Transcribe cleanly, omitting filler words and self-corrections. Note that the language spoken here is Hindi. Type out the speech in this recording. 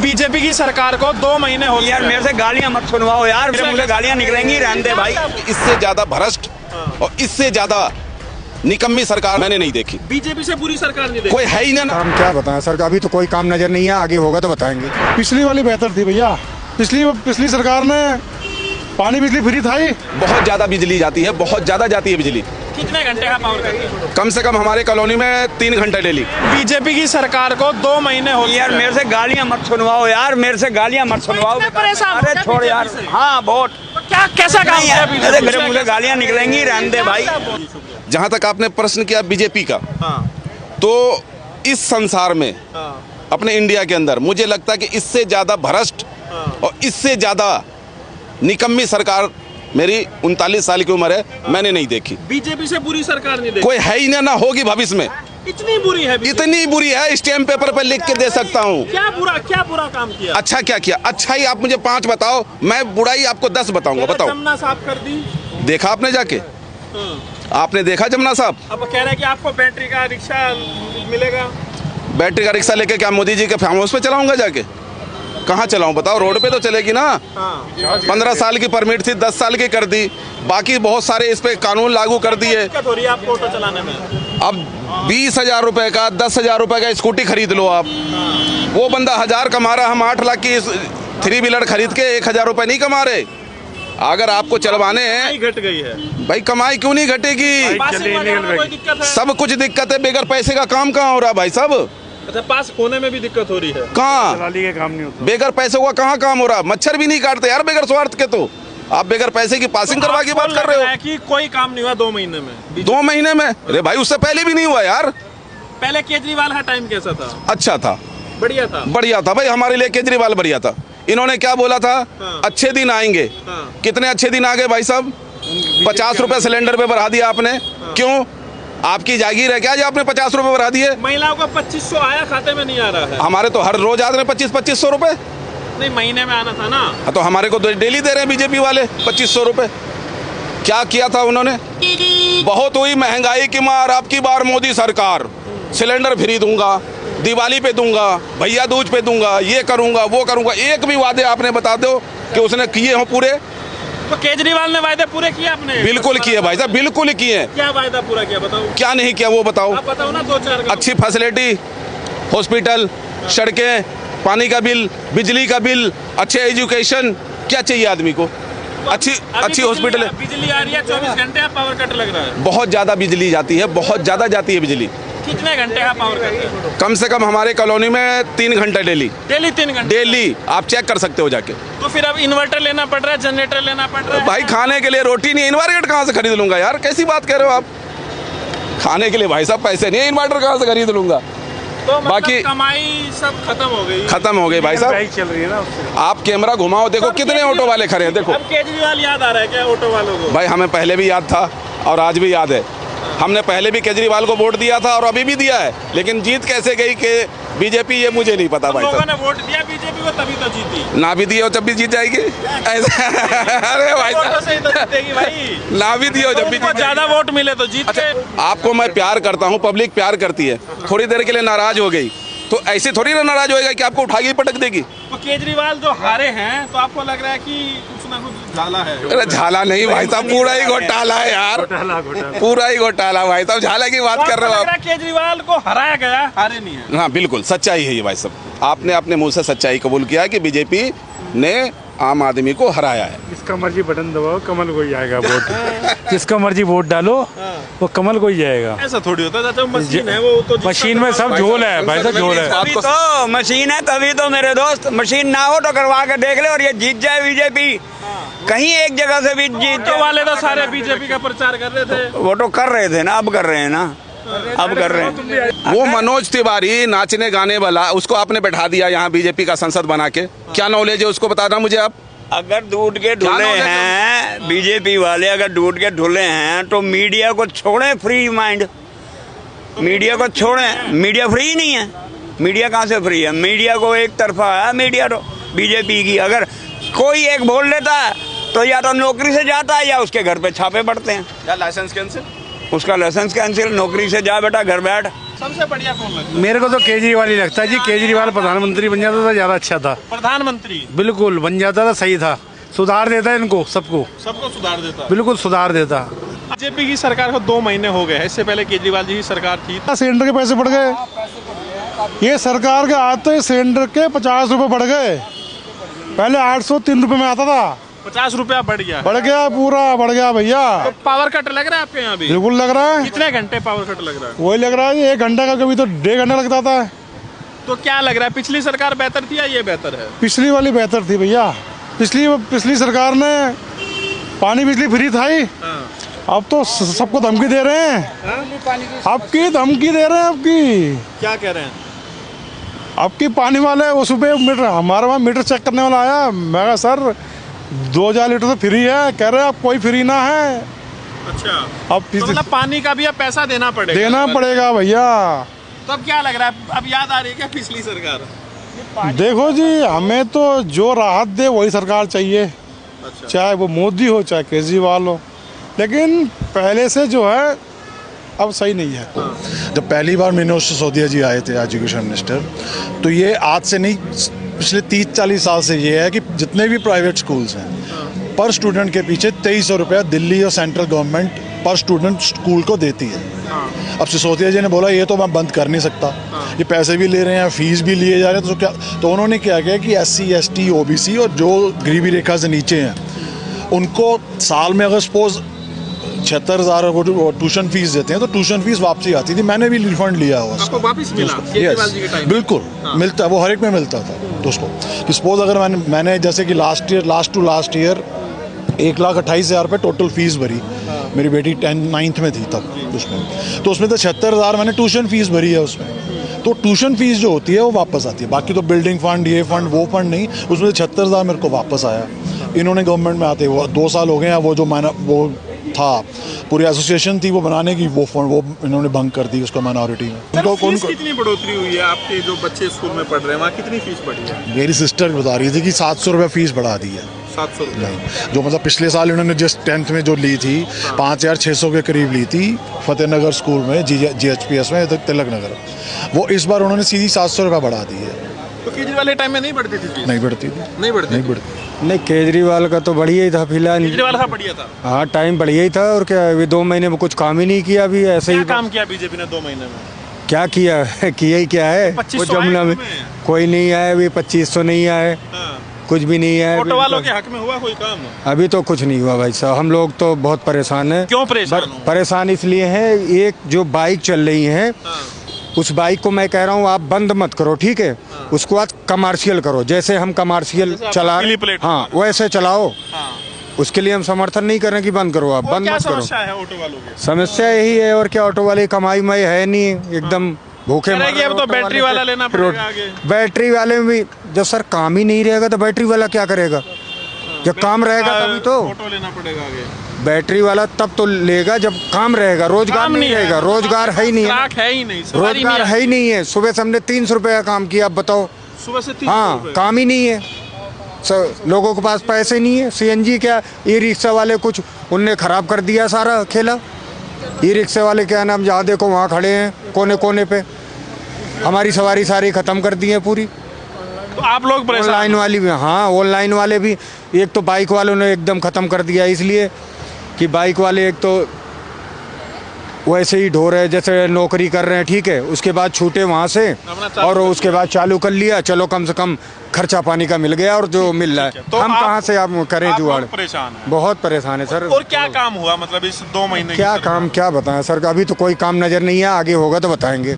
बीजेपी की सरकार को 2 महीने हो गए। यार मेरे से गालियां मत सुनवाओ यार, मेरे मुझे गालियां निकलेंगी, रहने दे भाई। इससे ज्यादा भ्रष्ट और इससे ज्यादा निकम्मी सरकार मैंने नहीं देखी। बीजेपी से बुरी सरकार नहीं देखी। कोई है ही ना। हम क्या बताएं सर, अभी तो कोई काम नजर नहीं है, आगे होगा तो बताएंगे। पिछली वाली बेहतर थी भैया, पिछली सरकार ने पानी बिजली फ्री था ही। बहुत ज्यादा बिजली जाती है, बहुत ज्यादा जाती है बिजली। कितने घंटे का पावर कट? कम से कम हमारे कॉलोनी में 3 घंटे डेली। बीजेपी की सरकार को 2 महीने हो गए। यार मेरे से गालियां मत सुनवाओ यार, मेरे से गालियां मत सुनवाओ। अरे छोड़ यार। हाँ वोट क्या कैसा काम किया अरे मेरे मुझे गालियां निकलेंगी, रहने दे भाई। जहाँ तक आपने प्रश्न किया बीजेपी का, तो इस संसार में अपने इंडिया के अंदर मुझे लगता है कि इससे ज्यादा भ्रष्ट और इससे ज्यादा निकम्मी सरकार मेरी 39 साल की उम्र है, मैंने नहीं देखी। बीजेपी से बुरी सरकार नहीं देखी। कोई है ही ना होगी भविष्य में। इतनी बुरी है BJP? इतनी बुरी है, स्टैम्प पेपर पर लिख के दे सकता हूँ। क्या बुरा काम किया? अच्छा क्या किया? अच्छा ही आप मुझे 5 बताओ, मैं बुराई आपको 10 बताऊंगा। बताओ। जमुना साफ कर दी। देखा आपने जाके? आपने देखा जमुना साहब? अब कह रहे हैं कि आपको बैटरी का रिक्शा मिलेगा। बैटरी का रिक्शा लेके क्या मोदी जी के फार्म हाउस पे चलाऊंगा जाके? कहाँ चलाऊं बताओ? रोड पे तो चलेगी ना। 15 साल की परमिट थी, 10 साल की कर दी। बाकी बहुत सारे इस पे कानून लागू कर दिए। दिक्कत हो रही है आपको ऑटो चलाने में? अब 20,000 रुपए का 10,000 रुपए का स्कूटी खरीद लो आप। वो बंदा 1000 कमा रहा, हम 8 लाख की 3 व्हीलर खरीद के 1000 रुपए नहीं कमा रहे। अगर आपको चलवाने हैं, घट गई है भाई कमाई क्यों नहीं घटेगी? कोई दिक्कत है? सब कुछ दिक्कत है, बगैर पैसे का काम कहाँ हो रहा है भाई साहब? अच्छा, पास होने में भी दिक्कत हो रही है। कहाँ के काम नहीं होता, बगैर पैसे का कहाँ काम हो रहा? मच्छर भी नहीं काटते यार बगैर स्वार्थ के। तो आप बगैर पैसे की पासिंग करवा की बात कर रहे हो कि कोई काम नहीं हुआ 2 महीने में? 2 महीने में? अरे भाई उससे पहले भी नहीं हुआ यार। पहले केजरीवाल का टाइम कैसा था? अच्छा था, बढ़िया था। बढ़िया था भाई, हमारे लिए केजरीवाल बढ़िया था। इन्होंने क्या बोला था? अच्छे दिन आएंगे। कितने अच्छे दिन आ गए भाई साहब? 50 रुपए सिलेंडर पे बढ़ा दिया आपने। क्यों? आपकी जागीर है क्या जो आपने 50 रुपए बढ़ा दिए? महिलाओं का 2500 आया, खाते में नहीं आ रहा है। हमारे तो हर रोज आ रहे हैं 2500 रुपए। नहीं, महीने में आना था ना। तो हमारे को डेली दे रहे हैं बीजेपी वाले 2500 रुपए। क्या किया था उन्होंने? बहुत हुई महंगाई की मार, आपकी बार मोदी सरकार। सिलेंडर फ्री दूंगा, दिवाली पे दूंगा, भैया दूज पे दूंगा, ये करूंगा वो करूंगा। एक भी वादे आपने बता दो कि उसने किए हो पूरे? तो केजरीवाल ने वायदे पूरे किए आपने? बिल्कुल किए भाई साहब, बिल्कुल किए। क्या वायदा पूरा किया बताओ? क्या नहीं किया वो बताओ? आप बताओ ना 2-4 का। अच्छी फैसिलिटी, हॉस्पिटल, सड़कें, पानी का बिल, बिजली का बिल, अच्छे एजुकेशन। क्या चाहिए आदमी को? अच्छी हॉस्पिटल है। बिजली आ रही है 24 घंटे, पावर कट लग रहा है। बहुत ज्यादा बिजली जाती है, बहुत ज्यादा जाती है बिजली। कितने घंटे का पावर कट है? कम से कम हमारे कॉलोनी में 3 घंटे डेली। डेली 3 घंटे? डेली, आप चेक कर सकते हो जाके। तो फिर अब इन्वर्टर लेना पड़ रहा है, जनरेटर लेना पड़ रहा है। भाई खाने के लिए रोटी नहीं, इन्वर्टर कहाँ से खरीद लूंगा यार? कैसी बात कह रहे हो आप? खाने के लिए भाई साहब पैसे नहीं है, इन्वर्टर कहाँ से खरीद लूंगा? तो मतलब बाकी कमाई सब खत्म हो गई। खत्म हो गई भाई साहब। चल रही है ना उससे। आप कैमरा घुमाओ, देखो कितने ऑटो वाले खड़े हैं। देखो अब केजरीवाल याद आ रहा है क्या ऑटो वालों को? भाई हमें पहले भी याद था और आज भी याद है। हमने पहले भी केजरीवाल को वोट दिया था और अभी भी दिया है, लेकिन जीत कैसे गई कि बीजेपी, ये मुझे नहीं पता भाई लोगों साहब। ने वोट दिया बीजेपी को तभी तो जीती। ना भी दिए हो जब भी जीत जाएगी ऐसा? अरे भाई वोटों से ही तो जीतेगी भाई। ना भी दिए हो जब भी जीत ज्यादा वोट मिले तो जीत गए। आपको मैं प्यार करता हूँ, पब्लिक प्यार करती है। थोड़ी देर के लिए नाराज हो गई तो ऐसे थोड़ी ना नाराज होएगा कि आपको उठा के पटक देगी। तो केजरीवाल जो हारे हैं, तो आपको लग रहा है कि कुछ ना कुछ झाला है? अरे झाला नहीं भाई साहब, पूरा ही घोटाला है यार, पूरा ही घोटाला भाई साहब। झाला की बात कर रहे हो आप? केजरीवाल को हराया गया, हारे नहीं है। हाँ बिल्कुल, सच्चाई है ये भाई साहब। आपने अपने मुंह से सच्चाई कबूल किया कि बीजेपी ने आम आदमी को हराया है। जिसका मर्जी बटन दबाओ, कमल को ही आएगा वोट। जिसका मर्जी वोट डालो, वो कमल को ही जाएगा। ऐसा थोड़ी होता है, मशीन है वो तो। मशीन में सब झोल है भाई साहब, झोल है। तभी तो मशीन है, तभी तो मेरे दोस्त। मशीन ना हो तो करवा के देख ले और ये जीत जाए बीजेपी। कहीं एक जगह से भी जीत तो वाले तो सारे बीजेपी का प्रचार कर रहे थे। वो तो कर रहे थे ना, अब कर रहे हैं ना, अब कर रहे हैं। वो मनोज तिवारी नाचने गाने वाला, उसको आपने बैठा दिया यहाँ बीजेपी का संसद बना के। क्या नॉलेज है उसको बताना मुझे आप। अगर दूध के ढुले हैं बीजेपी वाले, अगर दूध के ढुले हैं तो मीडिया को छोड़ें फ्री माइंड। मीडिया को छोड़ें, मीडिया फ्री नहीं है। मीडिया कहाँ से फ्री है? मीडिया को एक तरफा है मीडिया तो बीजेपी की। अगर कोई एक बोल लेता है तो या तो नौकरी से जाता है या उसके घर पे छापे पड़ते हैं। क्या लाइसेंस कैंसिल? उसका लाइसेंस कैंसिल, नौकरी से जा बेटा, घर बैठ। सबसे बढ़िया कौन लगता है? मेरे को तो केजरीवाल ही लगता है जी। केजरीवाल प्रधानमंत्री बन जाता तो ज़्यादा अच्छा था। प्रधानमंत्री बिल्कुल बन जाता था, सही था। सुधार देता है इनको सबको, सबको सुधार देता है। बिल्कुल सुधार देता। बीजेपी की सरकार को 2 महीने हो गए हैं, इससे पहले केजरीवाल जी की सरकार थी। सिलेंडर के पैसे बढ़ गए, ये सरकार के आते ही सिलेंडर के 50 रुपए बढ़ गए। पहले 803 रुपए में आता था, 50 रुपया बढ़ गया। बढ़ गया, पूरा बढ़ गया भैया। तो पावर कट लग रहा है आपके यहाँ भी? बिल्कुल लग रहा है। कितने घंटे पावर कट लग रहा है? वही लग रहा है 1 घंटा का, कभी तो 1.5 घंटा लग जाता है। तो क्या लग रहा है, पिछली सरकार बेहतर थी या ये बेहतर है? पिछली वाली बेहतर थी भैया। पिछली सरकार ने पानी बिजली फ्री था ही, अब तो सबको धमकी दे रहे हैं। आपकी धमकी दे रहे हैं, आपकी क्या कह रहे हैं? आपकी पानी वाले वो सुबह मीटर, हमारे वहाँ मीटर चेक करने वाला आया। मैं कहा सर 2000 लीटर तो फ्री है, कह रहे आप कोई फ्री ना है। अच्छा, अब तो मतलब पानी का भी अब पैसा देना पड़ेगा? देना पड़ेगा भैया। तो अब क्या लग रहा है, अब याद आ रही है क्या पिछली सरकार? देखो जी, हमें तो जो राहत दे वही सरकार चाहिए। अच्छा। चाहे वो मोदी हो चाहे केजरीवाल हो, लेकिन पहले से जो है अब सही नहीं है। जब पहली बार मिनोज सिसोदिया जी आए थे एजुकेशन मिनिस्टर, तो ये आज से नहीं, पिछले 30-40 साल से ये है कि जितने भी प्राइवेट स्कूल्स हैं पर स्टूडेंट के पीछे 2300 रुपया दिल्ली और सेंट्रल गवर्नमेंट पर स्टूडेंट स्कूल को देती है। अब सिसोदिया जी ने बोला ये तो मैं बंद कर नहीं सकता, ये पैसे भी ले रहे हैं, फीस भी लिए जा रहे हैं, तो क्या, तो उन्होंने क्या किया कि SC ST OBC और जो गरीबी रेखा से नीचे हैं उनको साल में अगर सपोज 76,000 वो ट्यूशन फीस देते हैं तो ट्यूशन फीस वापसी आती थी। मैंने भी रिफंड लिया हुआ आपको वापस मिला केजरीवाल जी के टाइम? बिल्कुल मिलता है, वो हर एक में मिलता था दोस्तों। कि सपोज अगर मैंने जैसे कि लास्ट ईयर 1,28,000 रुपये टोटल फीस भरी, मेरी बेटी 9th में थी तब उसमें, तो उसमें तो 76,000 मैंने ट्यूशन फीस भरी है उसमें। तो ट्यूशन फीस जो होती है वो वापस आती है, बाकी तो बिल्डिंग फंड, ये फंड, वो फंड नहीं। उसमें 76,000 मेरे को वापस आया। इन्होंने गवर्नमेंट में आते वो 2 साल हो गए हैं, वो जो वो था पूरी एसोसिएशन थी वो बनाने की, वो फंड वो इन्होंने भंग कर दी उसको माइनॉरिटी में। उनको फीस कितनी बढ़ोतरी हुई है आपके जो बच्चे स्कूल में पढ़ रहे हैं, वहाँ कितनी फीस बढ़ी है? मेरी सिस्टर बता रही थी कि 700 रुपये फीस बढ़ा दी है। 700 रुपये? नहीं, जो मतलब पिछले साल इन्होंने जिस 10th में जो ली थी 5,600 के करीब ली थी फतेहनगर स्कूल में, GHPS में, तिलक नगर, वो इस बार उन्होंने सीधी 700 रुपये बढ़ा दी है। तो केजरीवाल के टाइम में नहीं बढ़ती थी फीस? नहीं बढ़ती थी, नहीं बढ़ती? नहीं, केजरीवाल का तो बढ़िया ही था फिलहाल। केजरीवाल का बढ़िया था। हाँ, टाइम बढ़िया ही था। और क्या अभी 2 महीने में कुछ काम ही नहीं किया, अभी ऐसे क्या ही काम किया बीजेपी ने 2 महीने में? क्या किया किया ही क्या है। 2500 वो जमुना में कोई नहीं आया, अभी 2500 नहीं आए, कुछ भी नहीं है। ऑटो वालों के हक में हुआ कोई काम? अभी तो कुछ नहीं हुआ भाई साहब, हम लोग तो बहुत परेशान हैं। क्यों परेशान हो? परेशान इसलिए है, एक जो बाइक चल रही है उस बाइक को मैं कह रहा हूँ आप बंद मत करो, ठीक है, उसको आज कमर्शियल करो, जैसे हम कमर्शियल चला रहे, हाँ वैसे चलाओ। उसके लिए हम समर्थन नहीं कर रहे कि बंद करो, आप बंद मत करो। समस्या है ऑटो वालों की? समस्या यही है, और क्या, ऑटो वाले कमाई माई है नहीं, एकदम भूखे मर रहे हैं। अब तो बैटरी वाला लेना पड़ेगा आगे। बैटरी वाले में भी जब सर काम ही नहीं रहेगा तो बैटरी वाला क्या करेगा? जब काम रहेगा तभी तो ऑटो लेना पड़ेगा आगे। बैटरी वाला तब तो लेगा जब काम रहेगा, रोजगार नहीं रहेगा, रोजगार है ही नहीं, है ही नहीं, रोजगार है ही नहीं है। सुबह से हमने 300 रुपये का काम किया, अब बताओ। सुबह से 300 हाँ, रुपये? काम ही नहीं है, लोगों के पास पैसे नहीं है। CNG क्या, ई रिक्शा वाले कुछ उनने खराब कर दिया सारा खेला। ई रिक्शा वाले क्या नाम, जहाँ देखो वहाँ खड़े हैं कोने कोने पे, हमारी सवारी सारी खत्म कर दी है पूरी। तो आप लोग परेशान? ऑनलाइन वाली भी, हाँ ऑनलाइन वाले भी। एक तो बाइक वालों ने एकदम ख़त्म कर दिया, इसलिए कि बाइक वाले एक तो वैसे ही ढो रहे जैसे नौकरी कर रहे हैं, ठीक है, उसके बाद छूटे वहाँ से और उसके बाद चालू कर लिया, चलो कम से कम खर्चा पानी का मिल गया, और जो मिल रहा है तो हम कहाँ से आप करें जुगाड़। परेशान है? बहुत परेशान है सर। और क्या काम हुआ मतलब इस 2 महीने? क्या काम क्या बताएं सर, अभी तो कोई काम नज़र नहीं है, आगे होगा तो बताएंगे।